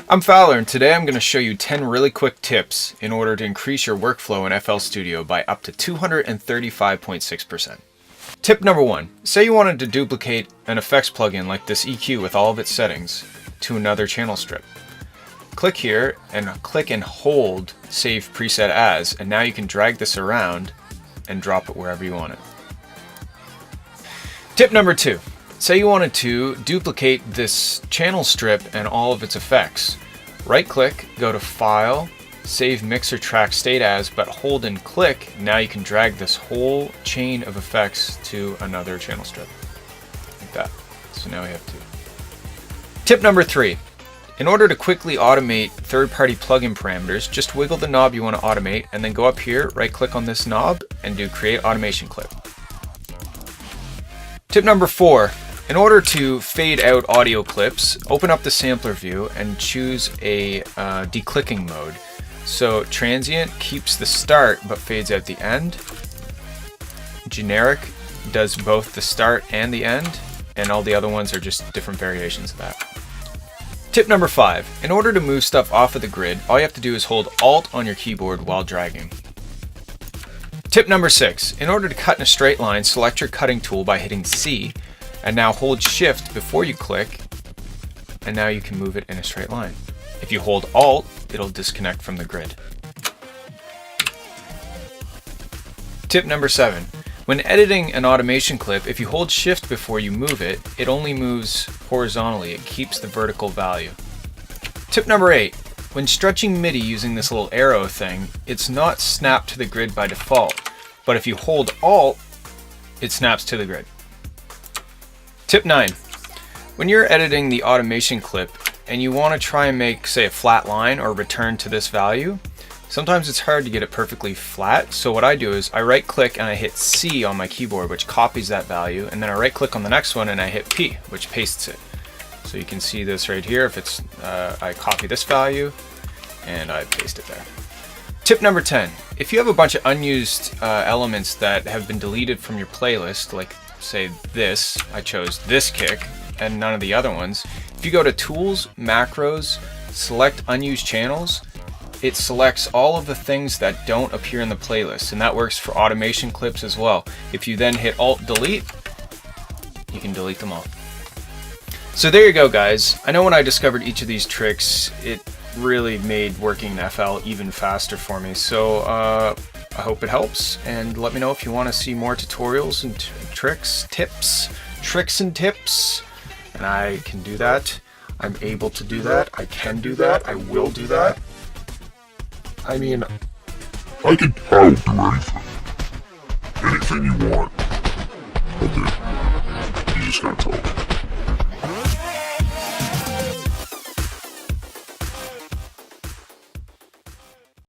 I'm Fowler, and today I'm going to show you 10 really quick tips in order to increase your workflow in FL Studio by up to 235.6%. Tip number 1. Say you wanted to duplicate an effects plugin like this EQ with all of its settings to another channel strip. Click here and click and hold Save Preset As, and now you can drag this around and drop it wherever you want it. Tip number 2. Say you wanted to duplicate this channel strip and all of its effects. Right click, go to File, Save Mixer Track State As, but hold and click. Now you can drag this whole chain of effects to another channel strip. Like that. So now we have 2. Tip number 3. In order to quickly automate third-party plugin parameters, just wiggle the knob you want to automate and then go up here, right click on this knob and do Create Automation Clip. Tip number 4. In order to fade out audio clips, open up the sampler view and choose a declicking mode. So transient keeps the start but fades out the end. Generic does both the start and the end, and all the other ones are just different variations of that. Tip number 5. In order to move stuff off of the grid, all you have to do is hold Alt on your keyboard while dragging. Tip number 6. In order to cut in a straight line, select your cutting tool by hitting C, and now hold Shift before you click, and now you can move it in a straight line. If you hold Alt, it'll disconnect from the grid. Tip number 7. When editing an automation clip, if you hold Shift before you move it, it only moves horizontally. It keeps the vertical value. Tip number 8. When stretching MIDI using this little arrow thing, it's not snapped to the grid by default, but if you hold Alt, it snaps to the grid. Tip 9. When you're editing the automation clip and you want to try and make, say, a flat line or return to this value, sometimes it's hard to get it perfectly flat. So what I do is I right click and I hit C on my keyboard, which copies that value, and then I right click on the next one and I hit P, which pastes it. So you can see this right here. If it's I copy this value and I paste it there. Tip number 10. If you have a bunch of unused elements that have been deleted from your playlist, like say this, I chose this kick and none of the other ones. If you go to Tools, Macros, select Unused Channels, it selects all of the things that don't appear in the playlist, and that works for automation clips as well. If you then hit Alt Delete, you can delete them all. So there you go, guys. I know when I discovered each of these tricks, it really made working in FL even faster for me. So I hope it helps, and let me know if you want to see more tutorials and tricks and tips, and I can do that. I'm able to do that. I can do that. I will do that. I mean, I can help do anything. Anything you want. Okay. You just gotta tell me.